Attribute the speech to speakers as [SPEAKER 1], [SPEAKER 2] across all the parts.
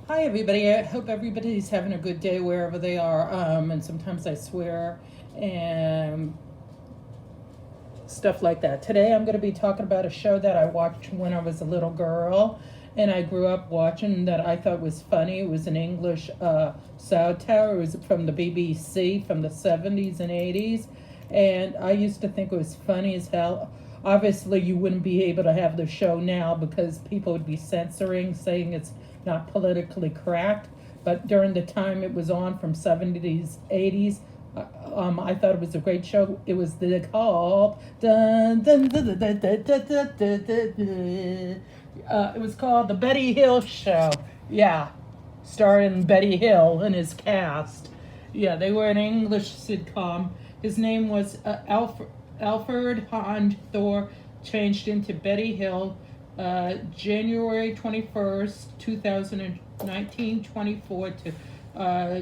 [SPEAKER 1] Hi, everybody. I hope everybody's having a good day wherever they are. And sometimes I swear and stuff like that. Today I'm going to be talking about a show that I watched when I was a little girl and I grew up watching that I thought was funny. It was an English satire. It was from the BBC from the 70s and 80s. And I used to think it was funny as hell. Obviously, you wouldn't be able to have the show now because people would be censoring, saying it's not politically correct. But during the time it was on from 70s, 80s, I thought it was a great show. It was called dun, dun, dun, dun, dun, dun, dun, dun, dun, dun. It was called The Betty Hill Show. Yeah, starring Betty Hill and his cast. Yeah, they were an English sitcom. His name was Alfred Hahn Thor, changed into Betty Hill, January 21st, 2019, 24 to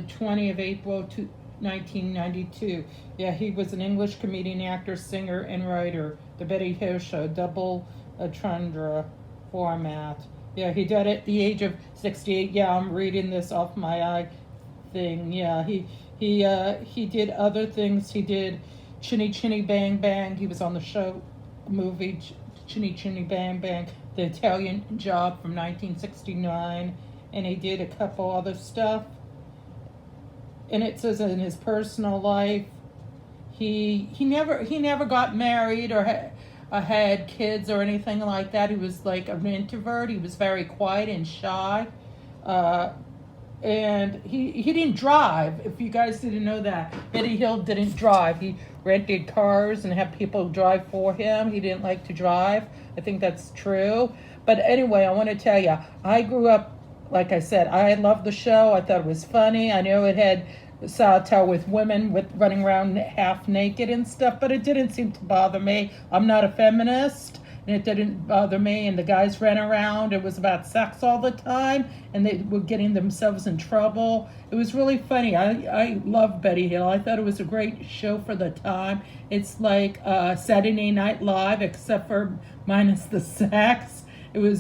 [SPEAKER 1] 20 of April 1992. Yeah, he was an English comedian, actor, singer, and writer. The Betty Hill Show, double entendre format. Yeah, he died at the age of 68. Yeah, I'm reading this off my eye thing. Yeah, he did other things. He did Chinny Chinny Bang Bang. He was on the show movie Chinny Chinny Bang Bang, The Italian Job from 1969, and he did a couple other stuff. And it says in his personal life, he never got married or had kids or anything like that. He was like an introvert. He was very quiet and shy. And he didn't drive. If you guys didn't know that, Betty Hill didn't drive. He rented cars and had people drive for him. He didn't like to drive. I think that's true. But anyway, I want to tell you, I grew up, like I said, I loved the show. I thought it was funny. I know it had satire with women with running around half naked and stuff, but it didn't seem to bother me. I'm not a feminist, and it didn't bother me. And the guys ran around. It was about sex all the time, and they were getting themselves in trouble. It was really funny. I love Betty Hill. I thought it was a great show for the time. It's like Saturday Night Live, except for minus the sex. It was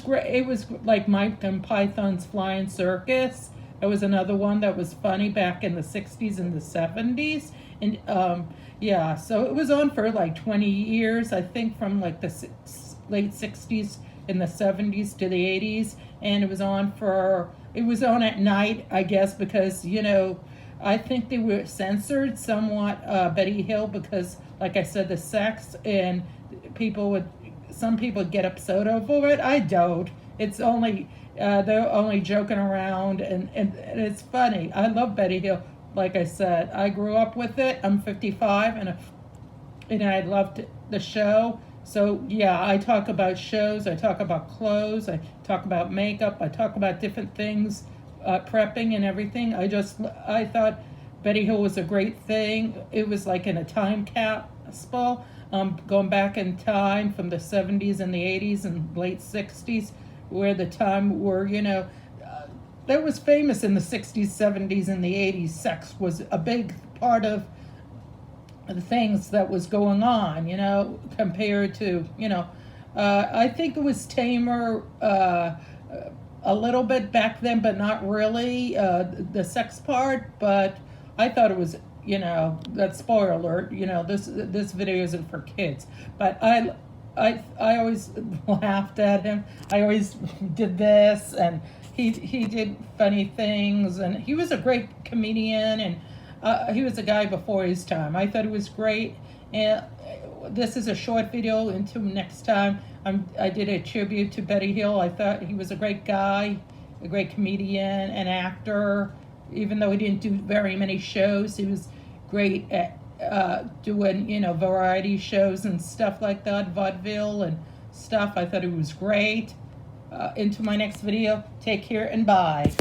[SPEAKER 1] great. It was like Mike and Python's Flying Circus. It was another one that was funny back in the 60s and the 70s. And yeah, so it was on for like 20 years, I think, from like the late 60s and the 70s to the 80s. And it was on at night, I guess, because, I think they were censored somewhat, Betty Hill, because, like I said, the sex, and some people get upset over it. I don't. It's only, they're only joking around, and it's funny. I love Betty Hill. Like I said, I grew up with it. I'm 55, and I loved the show. So yeah, I talk about shows. I talk about clothes. I talk about makeup. I talk about different things, prepping and everything. I thought Betty Hill was a great thing. It was like in a time capsule, going back in time from the 70s and the 80s and late 60s, where the time where that was famous in the 60s, 70s, and the 80s. Sex was a big part of the things that was going on, compared to, I think it was tamer a little bit back then, but not really, the sex part. But I thought it was, that spoiler alert, this video isn't for kids. But I always laughed at him. I always did this, and he did funny things, and he was a great comedian, and he was a guy before his time. I thought it was great, and this is a short video. Until next time, I did a tribute to Betty Hill. I thought he was a great guy, a great comedian and actor. Even though he didn't do very many shows, he was great at doing, variety shows and stuff like that, vaudeville and stuff. I thought it was great. Into my next video. Take care and bye.